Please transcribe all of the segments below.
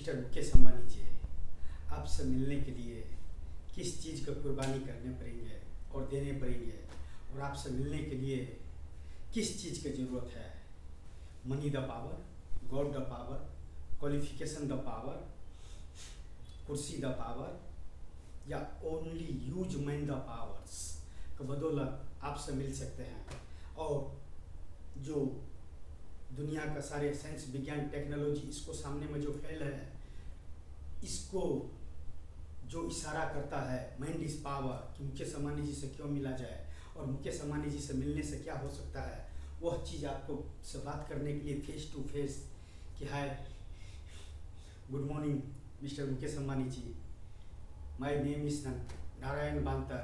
Mister Mukesh Ambani जी, आपसे मिलने के लिए किस चीज़ का कुर्बानी करने पड़ेंगे और देने पड़ेंगे, और आपसे मिलने के लिए किस चीज़ की ज़रूरत है? Money the power, god the power, qualification the power, कुर्सी द पावर, या only use man the powers का बदौलत आपसे मिल सकते हैं। और जो दुनिया का सारे साइंस विज्ञान टेक्नोलॉजी इसको सामने में जो फैल है, इसको जो इशारा करता है माइंड इज पावर, कि मुकेश अंबानी जी से क्यों मिला जाए और मुकेश अंबानी जी से मिलने से क्या हो सकता है, वह चीज़ आपको से बात करने के लिए फेस टू फेस कि hi good morning mister Mukesh Ambani ji, my name is Narayan Bantar.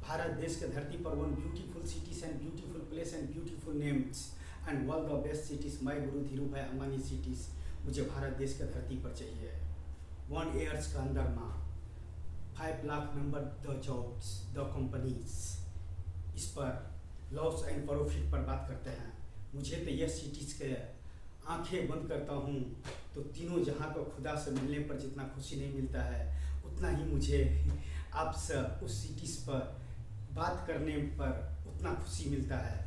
Bharat देश के धरती पर one beautiful cities and beautiful place and beautiful names and world the best cities my guru Dhiru भाई अंबानी सिटीज। मुझे भारत देश के धरती पर चाहिए 1 ईयर्स का अंदर में 5 lakh member the jobs the companies. इस पर लॉस एंड प्रॉफिट पर बात करते हैं। मुझे तो यह सिटीज़ के आंखें बंद करता हूँ तो तीनों जहाँ को खुदा से मिलने पर जितना खुशी नहीं मिलता है, उतना ही मुझे आपसे उस सिटीज़ पर बात करने पर उतना खुशी मिलता है।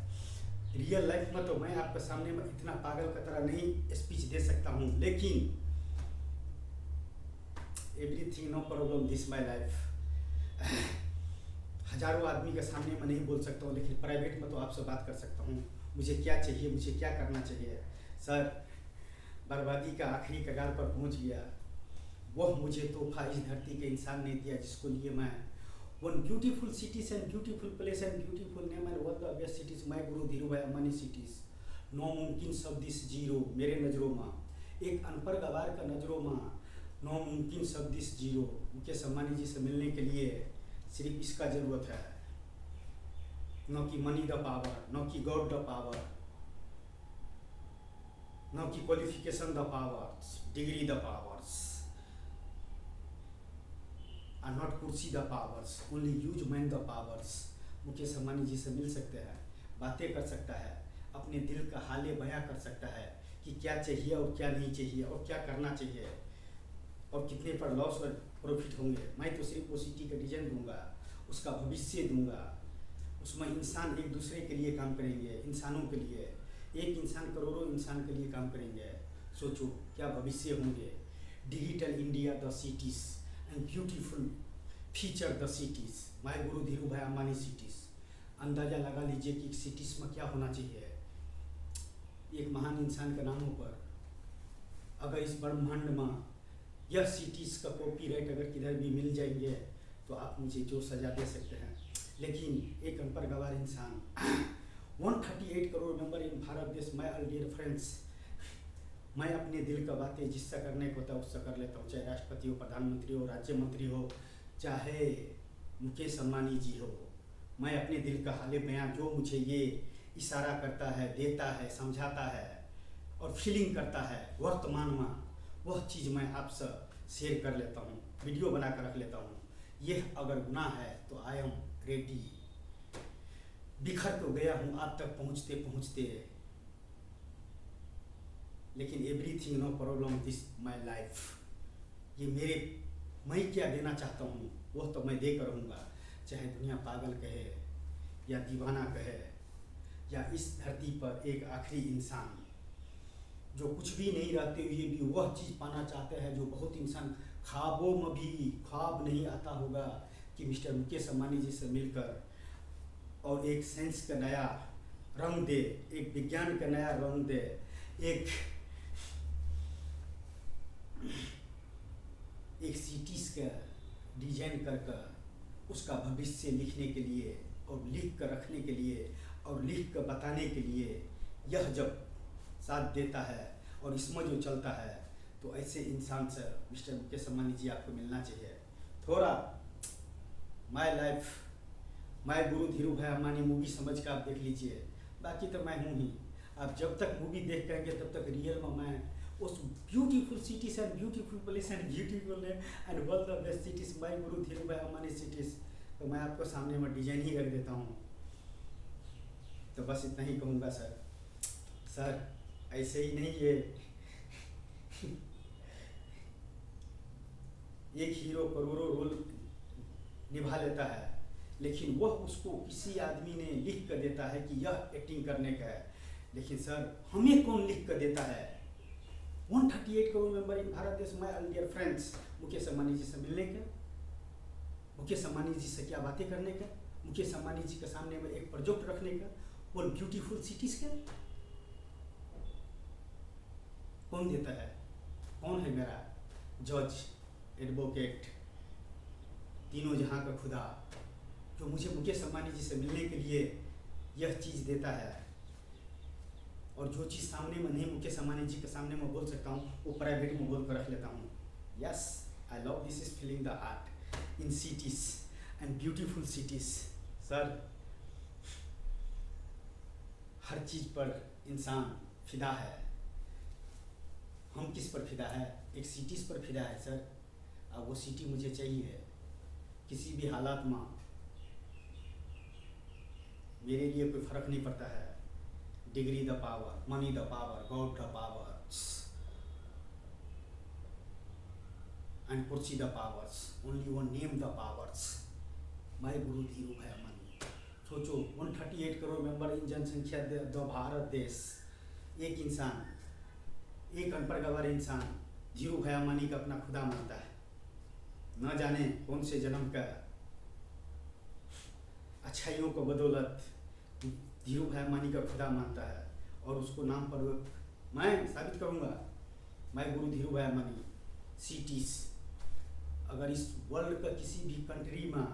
रियल लाइफ में तो मैं आपके सामने में इतना पागल की तरह नहीं स्पीच दे सकता हूँ, लेकिन everything no problem this my life. हजारों आदमी के सामने में नहीं बोल सकता हूँ, लेकिन प्राइवेट में तो आपसे बात कर सकता हूँ। मुझे क्या चाहिए, मुझे क्या करना चाहिए। सर, बर्बादी का आखिरी कगार पर पहुँच गया, वह मुझे तोहफा इस धरती के इंसान ने दिया, जिसको लिए मैं one beautiful cities and beautiful place and beautiful name and world the best cities my guru Dhiru भाई अंबानी सिटीज। नो मुमकिन सब दिस जीरो मेरे नज़रों में, एक अनपढ़ गवार का नज़रों में नो मुमकिन सब दिस जीरो। मुकेश अंबानी जी से मिलने के लिए सिर्फ इसका ज़रूरत है, न कि मनी द पावर, न कि गॉड द पावर, न कि qualification the powers, degree the powers, are not kursi the powers, only use man the powers. Mukesh Ambani ji से मिल सकते हैं, बातें कर सकता है, अपने दिल का हाले बयां कर सकता है कि क्या चाहिए और क्या नहीं चाहिए और क्या करना चाहिए और कितने पर लॉस और प्रॉफिट होंगे। मैं तो सिर्फ वो सिटी का डिजाइन दूंगा, उसका भविष्य दूंगा। उसमें इंसान एक दूसरे के लिए काम करेंगे, इंसानों के लिए। एक इंसान करोड़ों इंसान के लिए काम करेंगे। सोचो क्या भविष्य होंगे। Digital India the cities and beautiful feature the cities my guru Dhiru भाई अंबानी सिटीज। अंदाज़ा लगा लीजिए कि सिटीज़ में क्या होना चाहिए। एक महान इंसान के नामों पर अगर इस ब्रह्मांड में यह सिटीज़ का कॉपीराइट अगर किधर भी मिल जाएंगे तो आप मुझे जो सजा दे सकते हैं, लेकिन एक अनपढ़ गवार इंसान 138 करोड़ मेंबर इन भारत देश। माय डियर फ्रेंड्स, मैं अपने दिल का बातें जिससे करने को होता है उससे कर लेता हूँ, चाहे राष्ट्रपति हो, प्रधानमंत्री हो, राज्य मंत्री हो, चाहे मुकेश अंबानी जी हो। मैं अपने दिल का हाले बयां जो मुझे ये इशारा करता है, देता है, समझाता है और फीलिंग करता है वर्तमान में, वह चीज़ मैं आपसे शेयर कर लेता हूँ, वीडियो बना कर रख लेता हूँ। यह अगर गुनाह है तो आई एम रेडी। बिखर तो गया हूँ आप तक पहुँचते पहुँचते, लेकिन everything no problem this my life. ये मेरे मैं क्या देना चाहता हूँ वह तो मैं दे कर रहूँगा, चाहे दुनिया पागल कहे या दीवाना कहे, या इस धरती पर एक आखिरी इंसान जो कुछ भी नहीं रहते हुए भी वह चीज़ पाना चाहते हैं जो बहुत इंसान ख्वाबों में भी ख्वाब नहीं आता होगा कि मिस्टर मुकेश अंबानी जी से मिलकर और एक साइंस का नया रंग दे, एक विज्ञान का नया रंग दे, एक सिटीज़ का डिजाइन कर उसका भविष्य लिखने के लिए और लिख कर रखने के लिए और लिख कर बताने के लिए यह जब साथ देता है और इसमें जो चलता है, तो ऐसे इंसान से मिस्टर मुकेश अंबानी जी आपको मिलना चाहिए। थोड़ा my life my guru Dhiru भाई अंबानी मूवी समझ कर आप देख लीजिए, बाकी तो मैं हूँ ही। आप जब तक मूवी देख पाएंगे तब तक रियल में मैं उस beautiful cities and beautiful place and beautiful and world the best cities my guru Dhiru भाई अंबानी सिटीज, तो मैं आपको सामने में डिजाइन ही रख देता हूँ। तो बस इतना ही कहूँगा सर। सर ऐसे ही नहीं, ये एक हीरो करोड़ों रोल निभा लेता है, लेकिन वह उसको किसी आदमी ने लिख कर देता है कि यह एक्टिंग करने का है। लेकिन सर हमें कौन लिख कर देता है? 138 करोड़ मेंबर इन भारत देश। My dear friends, Mukesh Ambani ji से मिलने का, मुकेश अंबानी जी से क्या बातें करने का, मुकेश अंबानी जी के सामने में एक प्रोजेक्ट रखने का, और ब्यूटीफुल सिटीज का कौन देता है? कौन है मेरा जज, एडवोकेट, तीनों जहां का खुदा, जो मुझे मुकेश अंबानी जी से मिलने के लिए यह चीज़ देता है? और जो चीज़ सामने में नहीं मुकेश अंबानी जी के सामने में बोल सकता हूँ, वो प्राइवेट में बोल कर रख लेता हूँ। Yes, I love this is feeling the heart in cities and beautiful cities. Sir हर चीज़ पर इंसान फिदा है। हम किस पर फिदा है? एक सिटीज़ पर फिदा है सर। अब वो सिटी मुझे चाहिए किसी भी हालात में, मेरे लिए कोई फर्क नहीं पड़ता है। Degree the power, money the power, god the power and पुर्सी the powers, only one name the powers, my guru Dhiru भाई अंबानी। सोचो 138 करोड़ मेंबर इन जनसंख्या द भारत देश, एक इंसान, एक अनपढ़ गवार इंसान धीरू भाई अंबानी का अपना खुदा मानता है। न जाने कौन से जन्म का अच्छाइयों को बदौलत धीरू भाई अंबानी का खुदा मानता है, और उसको नाम पर मैं साबित करूंगा। मैं गुरु धीरू भाई अंबानी सिटीज, अगर इस वर्ल्ड का किसी भी कंट्री में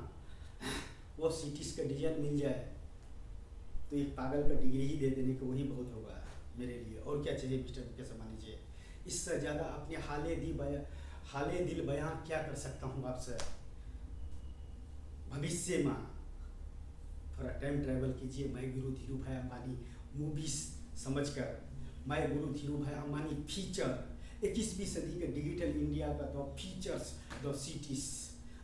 वो सिटीज का डिजाइन मिल जाए तो एक पागल का डिग्री ही दे देने को वही बहुत होगा मेरे लिए। और क्या चाहिए मिस्टर मुकेश अंबानी जी? इससे ज़्यादा अपने हाले दिल बयां क्या कर सकता हूँ आपसे? भविष्य में थोड़ा टाइम ट्रैवल कीजिए। मैं गुरु धीरू भाई अंबानी मूवीज समझकर, मैं गुरु धीरू भाई अंबानी फीचर, 21वीं सदी के डिजिटल इंडिया का the features, the cities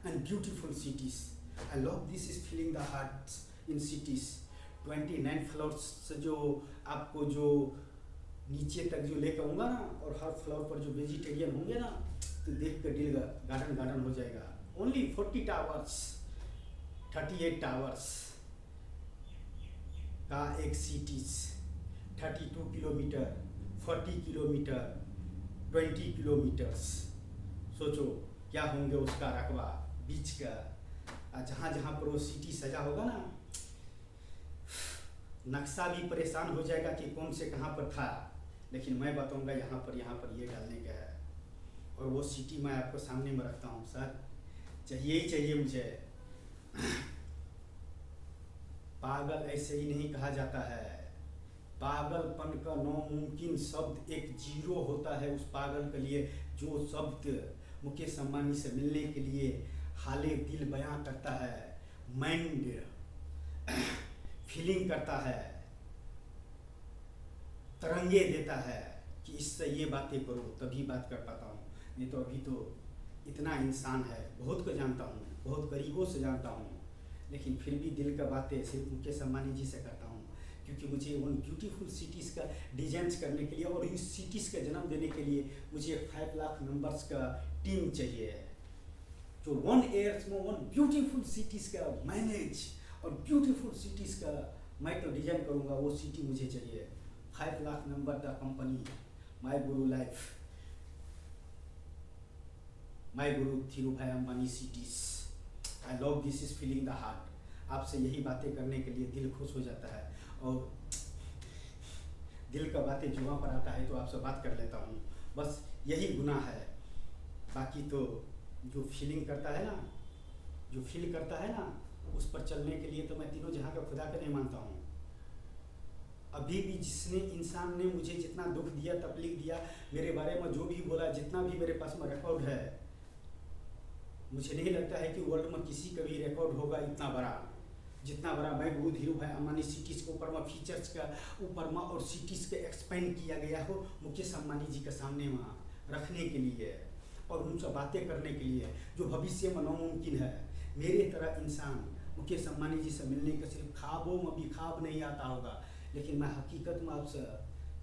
and beautiful cities. I love this is feeling the heart in cities. 29 floors से जो आपको जो नीचे तक जो लेकर आऊँगा ना, और हर फ्लोर पर जो वेजिटेरियन होंगे ना, तो देख कर दिल गार्डन गार्डन हो जाएगा। ओनली 40 टावर्स, 38 टावर्स का एक सिटीज, 32 किलोमीटर, 40 किलोमीटर, 20 किलोमीटर्स। सोचो क्या होंगे उसका रकबा बीच का। जहाँ जहाँ पर वो सिटी सजा होगा ना, नक्शा भी परेशान हो जाएगा कि कौन से कहाँ पर था, लेकिन मैं बताऊंगा यहाँ पर ये डालने का है, और वो सिटी मैं आपको सामने में रखता हूँ। सर चाहिए ही चाहिए मुझे। पागल ऐसे ही नहीं कहा जाता है। पागलपन का नामुमकिन शब्द एक जीरो होता है उस पागल के लिए जो शब्द मुकेश अंबानी से मिलने के लिए हाले दिल बयां करता है, माइंड फीलिंग करता है, तरंगे देता है कि इससे ये बातें करो तभी बात कर पाता हूँ। नहीं तो अभी तो इतना इंसान है, बहुत को जानता हूँ, बहुत करीबों से जानता हूँ, लेकिन फिर भी दिल का बातें सिर्फ मुकेश अंबानी जी से करता हूँ, क्योंकि मुझे उन ब्यूटीफुल सिटीज़ का डिजाइन करने के लिए और इस सिटीज़ का जन्म देने के लिए मुझे 5 लाख मेंबर्स का टीम चाहिए, जो 1 ईयर्स में 1 ब्यूटीफुल सिटीज़ का मैनेज और ब्यूटीफुल सिटीज़ का मैं तो डिजाइन करूँगा। वो सिटी मुझे चाहिए। 5 lakh member the company, my Guru life, my guru Dhiru भाई Ambani cities. I love this is feeling the heart. आपसे यही बातें करने के लिए दिल खुश हो जाता है, और दिल का बातें जुबां पर आता है तो आपसे बात कर लेता हूँ। बस यही गुनाह है, बाकी तो जो फीलिंग करता है ना, जो फील करता है ना, उस पर चलने के लिए तो मैं तीनों जहाँ का खुदा का नहीं मानता हूँ। अभी भी जिसने इंसान ने मुझे जितना दुख दिया, तकलीफ दिया, मेरे बारे में जो भी बोला, जितना भी मेरे पास में रिकॉर्ड है, मुझे नहीं लगता है कि वर्ल्ड में किसी का भी रिकॉर्ड होगा इतना बड़ा, जितना बड़ा मैं गुरु धीरू भाई अंबानी सिटीज़ के ऊपर में, फीचर्स का ऊपर में और सिटीज़ के एक्सपेंड किया गया हो मुकेश अंबानी जी के सामने में रखने के लिए और उनसे बातें करने के लिए, जो भविष्य में नामुमकिन है। मेरे तरह इंसान मुकेश अंबानी जी से मिलने का सिर्फ ख्वाबों में भी ख्वाब नहीं आता होगा, लेकिन मैं हकीकत में आपसे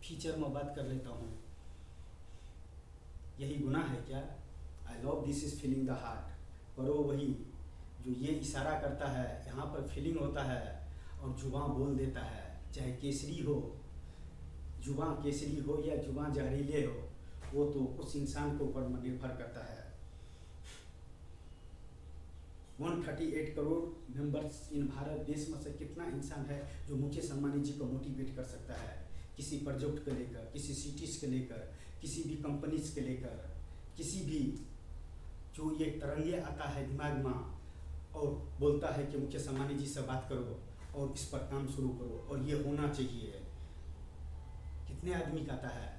फीचर में बात कर लेता हूँ। यही गुनाह है क्या? आई love this is feeling the heart. करो वही जो ये इशारा करता है, यहाँ पर फीलिंग होता है और जुबां बोल देता है। चाहे केसरी हो, जुबां केसरी हो या जुबां जहरीले हो, वो तो उस इंसान के ऊपर निर्भर करता है। 138 करोड़ मेंबर्स इन भारत देश में से कितना इंसान है जो मुकेश अंबानी जी को मोटिवेट कर सकता है किसी प्रोजेक्ट को लेकर, किसी सिटीज़ के लेकर, किसी भी कंपनीज के लेकर, किसी भी जो ये तरंगे आता है दिमाग में और बोलता है कि मुकेश अंबानी जी से बात करो और इस पर काम शुरू करो और ये होना चाहिए। कितने आदमी का आता है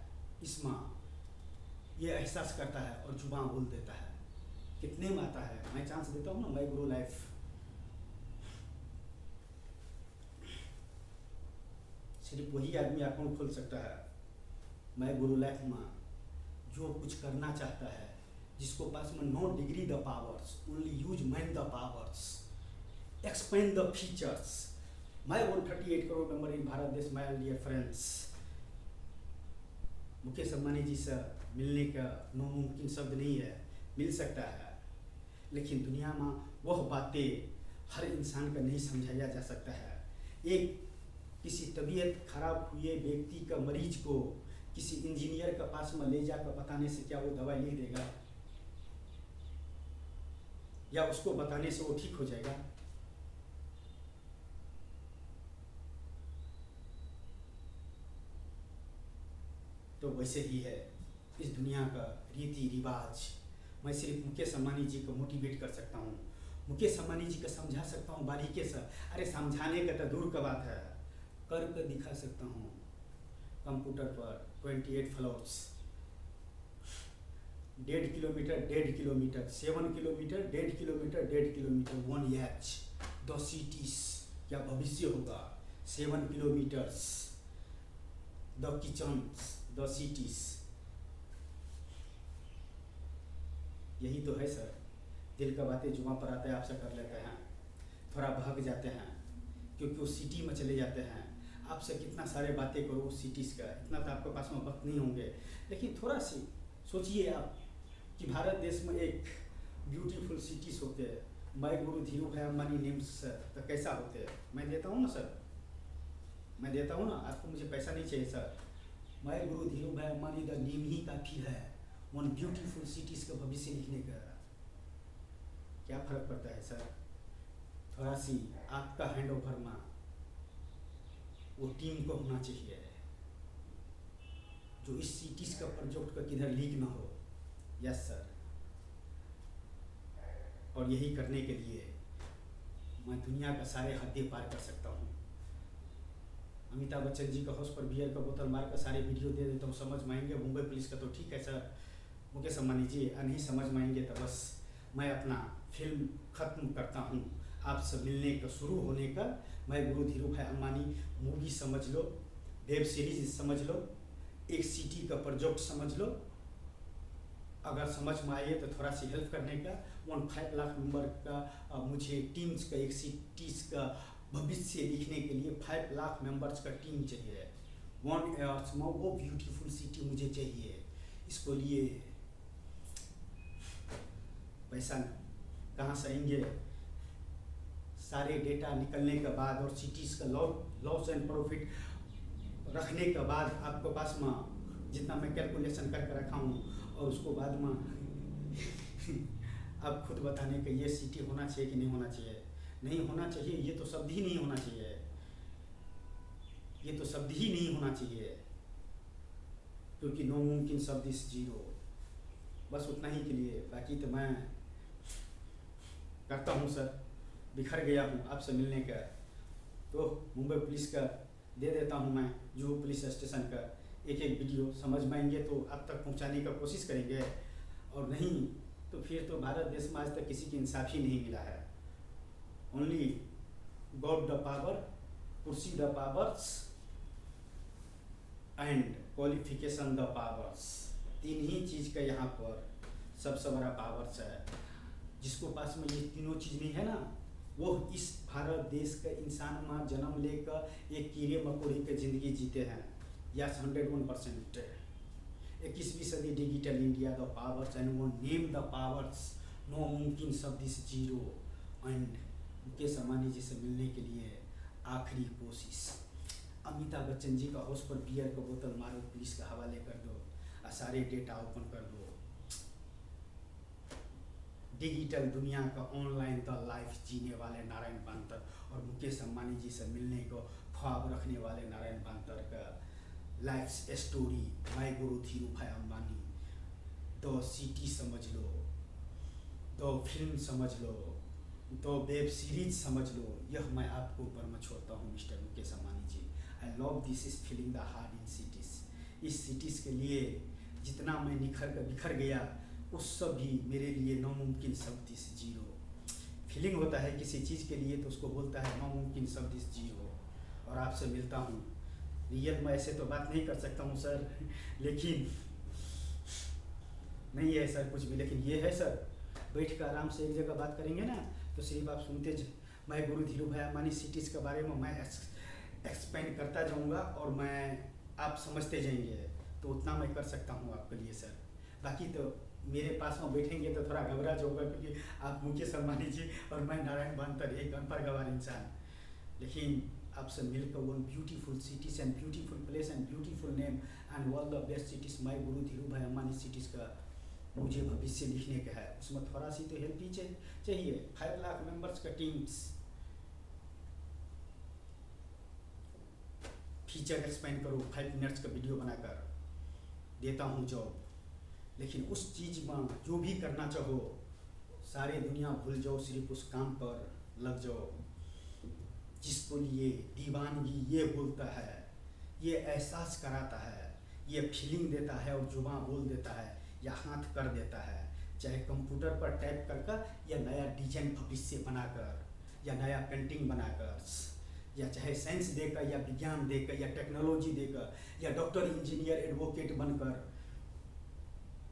इसमें ये एहसास करता है और जुबान बोल देता है। कितने में आता है? मैं चांस देता हूँ ना, माई गुरु लाइफ। सिर्फ वही आदमी अकाउंट खोल सकता है माई गुरु लाइफ में जो कुछ करना चाहता है, जिसको पास में no degree the powers, only use mind the powers, expand the features. My 138 crore member in Bharat देश, my dear friends. Mukesh Ambani ji से मिलने का नामुमकिन शब्द नहीं है, मिल सकता है, लेकिन दुनिया में वह बातें हर इंसान का नहीं समझाया जा सकता है। एक किसी तबीयत खराब हुए व्यक्ति का मरीज को किसी इंजीनियर के पास में ले जाकर बताने से क्या वो दवाई लिख देगा या उसको बताने से वो ठीक हो जाएगा? तो वैसे ही है इस दुनिया का रीति रिवाज। मैं सिर्फ मुकेश अंबानी जी को मोटिवेट कर सकता हूँ, मुकेश अंबानी जी को समझा सकता हूँ बारीकी से। अरे समझाने का तो दूर का बात है, कर दिखा सकता हूँ। कंप्यूटर पर 28 floors, 1.5 kilometre, 1.5 kilometre, 7 kilometre, 1.5 kilometre, 1.5 kilometre, 1 H, the cities, क्या भविष्य होगा? 7 kilometres, the kitchens, the cities. यही तो है सर, दिल का बातें जुबां पर आते हैं, आपसे कर लेते हैं, थोड़ा भाग जाते हैं क्योंकि उस सिटी में चले जाते हैं। आपसे कितना सारे बातें करो उस सिटीज़ का, इतना तो आपके पास में वक्त नहीं होंगे, लेकिन थोड़ा सी सोचिए आप कि भारत देश में एक ब्यूटीफुल सिटीज़ होते हैं, माई गुरु धीरू भाई अंबानी नेम्स सर, तो कैसा होते हैं? मैं देता हूँ ना सर, मैं देता हूँ ना, आपको मुझे पैसा नहीं चाहिए सर। माई गुरु धीरू भाई अंबानी द नेम ही काफ़ी है वन ब्यूटीफुल सिटीज़ का भविष्य लिखने का। क्या फ़र्क पड़ता है सर? थोड़ा सी आपका हैंड ओवर में वो टीम को होना चाहिए जो इस सिटीज़ का प्रोजेक्ट का किधर लीक ना हो। यस सर, और यही करने के लिए मैं दुनिया का सारे हदें पार कर सकता हूँ। अमिताभ बच्चन जी का हाउस पर बियर का बोतल मार कर सारे वीडियो दे देता हूँ, समझ में आएंगे। मुंबई पुलिस का तो ठीक है सर, मुकेश अंबानी जी नहीं समझ में आएंगे तो बस मैं अपना फिल्म ख़त्म करता हूँ। आपसे मिलने का शुरू होने का मैं गुरु धीरू भाई अंबानी मूवी समझ लो, वेब सीरीज समझ लो, एक सिटी का प्रोजेक्ट समझ लो। अगर समझ में आइए तो थोड़ा सी हेल्प करने का 15 लाख मेंबर का मुझे टीम्स का, एक सिटीज़ का भविष्य लिखने के लिए 5 लाख मेंबर्स का टीम चाहिए। 1 ईयर्स में वो ब्यूटीफुल सिटी मुझे चाहिए। इसको लिए पैसा कहाँ से आएंगे? सारे डेटा निकलने के बाद और सिटीज़ का लॉस एंड प्रॉफिट रखने के बाद आपके पास में जितना मैं कैलकुलेशन करके रखा हूँ और उसको बाद में आप खुद बताने का ये सिटी होना चाहिए कि नहीं होना चाहिए। नहीं होना चाहिए, ये तो शब्द ही नहीं होना चाहिए, ये तो शब्द ही नहीं होना चाहिए, क्योंकि नो मुमकिन शब्द इस जीरो। बस उतना ही के लिए, बाकी तो मैं करता हूँ सर, बिखर गया हूँ आपसे मिलने का। तो मुंबई पुलिस का दे देता हूँ मैं, जुहू पुलिस स्टेशन का एक वीडियो, समझ में आएंगे तो आप तक पहुँचाने का कोशिश करेंगे, और नहीं तो फिर तो भारत देश में आज तक किसी की इंसाफ ही नहीं मिला है। ओनली गॉड द पावर, कुर्सी the powers and qualification the powers. 3 ही चीज़ का यहाँ पर सबसे बड़ा पावर्स है। जिसको पास में ये तीनों चीज़ नहीं है ना, वो इस भारत देश का इंसान में जन्म लेकर एक कीड़े मकोड़े की ज़िंदगी जीते हैं। यस 101%। 21वीं सदी digital India the powers and वो नेम द पावर्स नो मुमकिन सब this zero and Mukesh Ambani ji से मिलने के लिए आखिरी कोशिश। अमिताभ बच्चन जी का हाउस पर बियर का बोतल मारो, पुलिस के हवाले कर दो, सारे डेटा ओपन कर दो। डिजिटल दुनिया का ऑनलाइन द लाइफ जीने वाले नारायण बांतर और मुकेश अंबानी जी से मिलने को ख्वाब रखने वाले नारायण बांतर का life story my Guru Dhirubhai Ambani the city समझ लो, द फिल्म समझ लो, द वेब सीरीज समझ लो, यह मैं आपको ऊपर में छोड़ता हूँ mister Mukesh Ambani ji. I love this is feeling the heart in cities. इस सिटीज़ के लिए जितना मैं बिखर गया उस सब भी मेरे लिए नामुमकिन सब दिस जीरो। फीलिंग होता है किसी चीज़ के लिए तो उसको बोलता है नामुमकिन सब दिस जीरो। और आपसे मिलता हूँ रियल में ऐसे तो बात नहीं कर सकता हूँ सर, लेकिन नहीं है सर कुछ भी, लेकिन ये है सर बैठ कर आराम से एक जगह बात करेंगे ना तो सिर्फ आप सुनते मैं गुरु धीरूभाई अंबानी सिटीज़ के बारे में मैं एक्सपेंड करता जाऊँगा और मैं आप समझते जाएंगे, तो उतना मैं कर सकता हूँ आपके लिए सर। बाकी तो मेरे पास में बैठेंगे तो थोड़ा घबरा जाऊँगा क्योंकि आप मुकेश अंबानी जी और मैं नारायण बांतर एक अनपढ़ गवार इंसान। लेकिन आपसे मिलकर one beautiful cities and beautiful place and beautiful name and all the best cities my Guru Dhirubhai Ambani cities का मुझे भविष्य लिखने का है। उसमें थोड़ा सी तो हेल्प ही चाहिए। 5 लाख मेंबर्स का टीम्स फीचर एक्सपेंड करो, 5 मिनट्स का वीडियो बनाकर देता हूँ जॉब। लेकिन उस चीज़ में जो भी करना चाहो सारे दुनिया भूल जाओ, सिर्फ उस काम पर लग जाओ जिसको लिए दीवानगी ये बोलता है, ये एहसास कराता है, ये फीलिंग देता है और जुबान बोल देता है या हाथ कर देता है, चाहे कंप्यूटर पर टाइप कर या नया डिजाइन भविष्य बनाकर या नया पेंटिंग बनाकर या चाहे साइंस देकर या विज्ञान देकर या टेक्नोलॉजी देकर या डॉक्टर इंजीनियर एडवोकेट बनकर,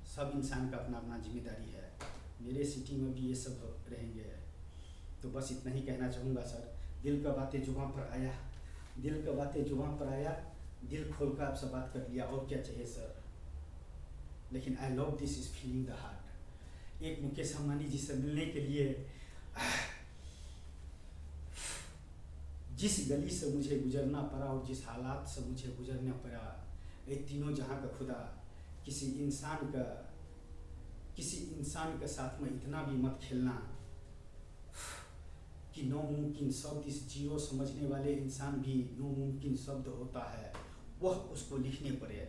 सब इंसान का अपना अपना जिम्मेदारी है। मेरे सिटी में भी ये सब रहेंगे। तो बस इतना ही कहना चाहूँगा सर, दिल का बातें जुबां पर आया, दिल का बातें जुबां पर आया, दिल खोल कर आपसे बात कर लिया, और क्या चाहिए सर। लेकिन आई love this is feeling the heart. एक मुकेश अंबानी जी से मिलने के लिए जिस गली से मुझे गुजरना पड़ा और जिस हालात से मुझे गुजरना पड़ा, ये तीनों जहाँ का खुदा किसी इंसान के साथ में इतना भी मत खेलना कि नामुमकिन शब्द इस जीरो समझने वाले इंसान भी नामुमकिन शब्द होता है, वह उसको लिखने पड़े।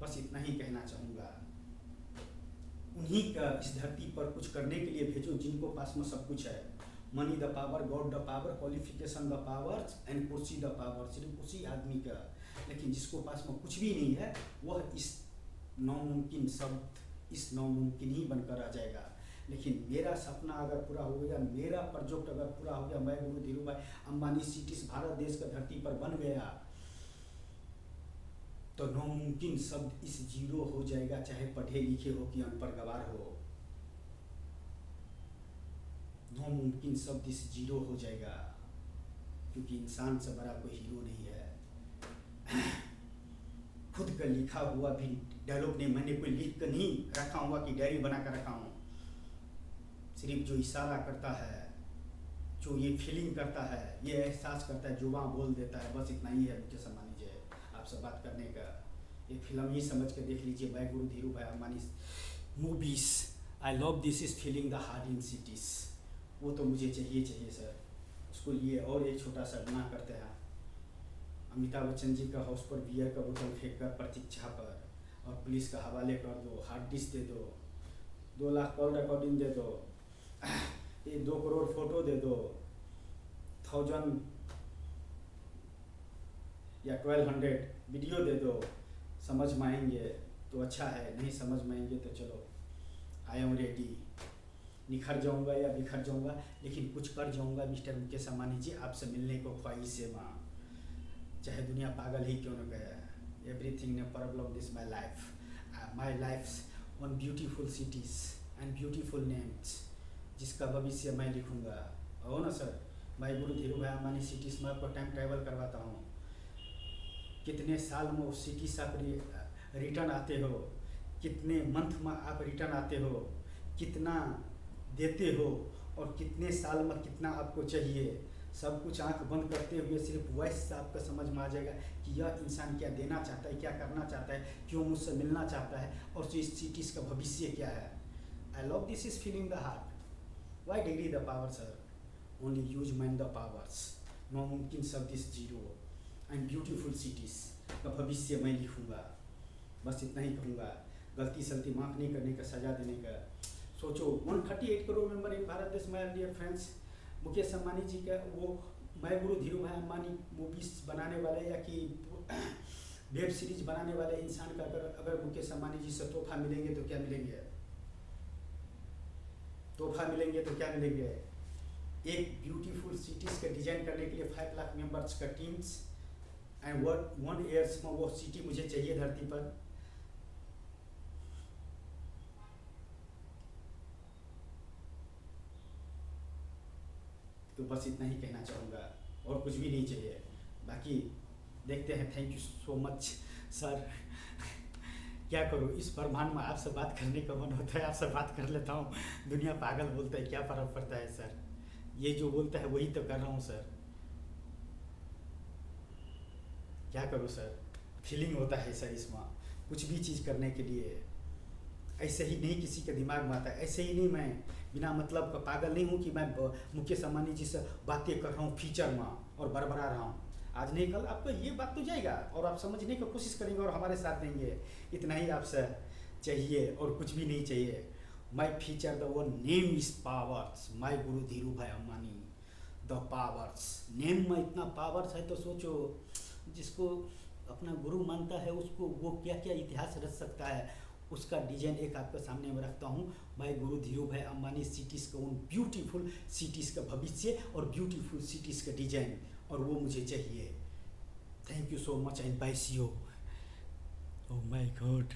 बस इतना ही कहना चाहूँगा। उन्हीं का इस धरती पर कुछ करने के लिए भेजो जिनको पास में सब कुछ है। Money the power, god the power, qualification the power and कुर्सी द पावर, सिर्फ उसी आदमी का। लेकिन जिसको पास में कुछ भी नहीं है वह इस नामुमकिन शब्द, इस नामुमकिन ही बनकर आ जाएगा। लेकिन मेरा सपना अगर पूरा हो गया, मेरा प्रोजेक्ट अगर पूरा हो गया, मैं गुरु धीरूभाई अंबानी सिटीज़ भारत देश का धरती पर बन गया, तो नामुमकिन शब्द इस जीरो हो जाएगा, चाहे पढ़े लिखे हो कि अनपढ़ गवार हो। नामुमकिन शब्द इस जीरो हो जाएगा, क्योंकि इंसान से बड़ा कोई हीरो नहीं है। खुद का लिखा हुआ भी डायलॉग नहीं, मैंने कोई लिख कर नहीं रखा हुआ कि डायरी बना कर रखा हूँ। सिर्फ जो इशारा करता है, जो ये फीलिंग करता है, ये एहसास करता है, जुबान बोल देता है, बस इतना ही है मुकेश अंबानी जी आपसे बात करने का। एक फिल्म ही समझ के देख लीजिए, मैं गुरु Dhirubhai Ambani movies. I love this is feeling the heart in cities. वो तो मुझे चाहिए सर। उसको लिए और एक छोटा सा गुनाह करते हैं। अमिताभ बच्चन जी का हाउस पर बियर का बोतल फेंक कर प्रतीक्षा पर और पुलिस का हवाले कर दो, हार्ड डिस्क दे दो, 2 लाख कॉल रिकॉर्डिंग दे दो, ये 2 करोड़ फोटो दे दो, 1000 या 1200 वीडियो दे दो। समझ में आएंगे तो अच्छा है, नहीं समझ में आएंगे तो चलो आई एम रेडी। निखर जाऊंगा या बिखर जाऊंगा, लेकिन कुछ कर जाऊंगा मिस्टर मुकेश अंबानी जी, आपसे मिलने को ख्वाहिश है माँ, चाहे दुनिया पागल ही क्यों न कहे। एवरीथिंग ने problem this my life one beautiful cities and beautiful names, जिसका भविष्य मैं लिखूंगा। हो ना सर, मैं गुरु धीरूभाई अंबानी सिटीज़ में आपको टाइम ट्रैवल करवाता हूँ। कितने साल में उस सिटी से आप रिटर्न आते हो, कितने मंथ में आप रिटर्न आते हो, कितना देते हो और कितने साल में कितना आपको चाहिए, सब कुछ आंख बंद करते हुए सिर्फ वॉइस से आपका समझ में आ जाएगा कि यह इंसान क्या देना चाहता है, क्या करना चाहता है, क्यों मुझसे मिलना चाहता है और जो इस सिटीज़ का भविष्य क्या है। I love this is feeling the heart. Why degree the power sir, only use mind the powers, no मुमकिन सब this zero and beautiful cities का भविष्य मैं लिखूँगा। बस इतना ही कहूँगा, गलती सलती माफ़ नहीं करने का, सजा देने का। सोचो 138 करोड़ मेंबर इन भारत देश। My dear friends, Mukesh Ambani ji का वो मैं गुरु धीरू भाई अंबानी मूवीज बनाने वाले या कि वेब सीरीज बनाने वाले इंसान का अगर मुकेश अंबानी जी से तोहफा मिलेंगे तो क्या मिलेंगे, तोहफा मिलेंगे तो क्या मिलेंगे? एक ब्यूटीफुल सिटीज़ का डिजाइन करने के लिए 5 लाख मेंबर्स का टीम्स एंड 1 ईयर्स में वो सिटी मुझे चाहिए धरती पर। तो बस इतना ही कहना चाहूँगा और कुछ भी नहीं चाहिए। बाकी देखते हैं। Thank you so much sir. क्या करूँ, इस ब्रह्मांड में आपसे बात करने का मन होता है, आपसे बात कर लेता हूँ। दुनिया पागल बोलता है, क्या फ़र्क पड़ता है सर, ये जो बोलता है वही तो कर रहा हूँ सर। क्या करूँ सर, फीलिंग होता है सर इसमें कुछ भी चीज़ करने के लिए। ऐसे ही नहीं किसी के दिमाग में आता है, ऐसे ही नहीं मैं बिना मतलब का पागल नहीं हूँ कि मैं मुकेश अंबानी जी से बातें कर रहा हूँ फीचर में और बरबरा रहा हूँ। आज नहीं कल आपको ये बात तो जाएगा और आप समझने की कोशिश करेंगे और हमारे साथ देंगे। इतना ही आपसे चाहिए और कुछ भी नहीं चाहिए। My feature the one name is powers, my guru Dhiru भाई अंबानी द पावर्स। नेम में इतना पावर्स है तो सोचो, जिसको अपना गुरु मानता है उसको वो क्या क्या इतिहास रच सकता है, उसका डिजाइन एक आपके सामने में रखता हूँ। माई गुरु धीरू भाई अंबानी सिटीज़ का उन ब्यूटीफुल सिटीज़ का भविष्य और ब्यूटीफुल सिटीज़ का डिजाइन, और वो मुझे चाहिए। Thank you so much and bye see you. Oh my God.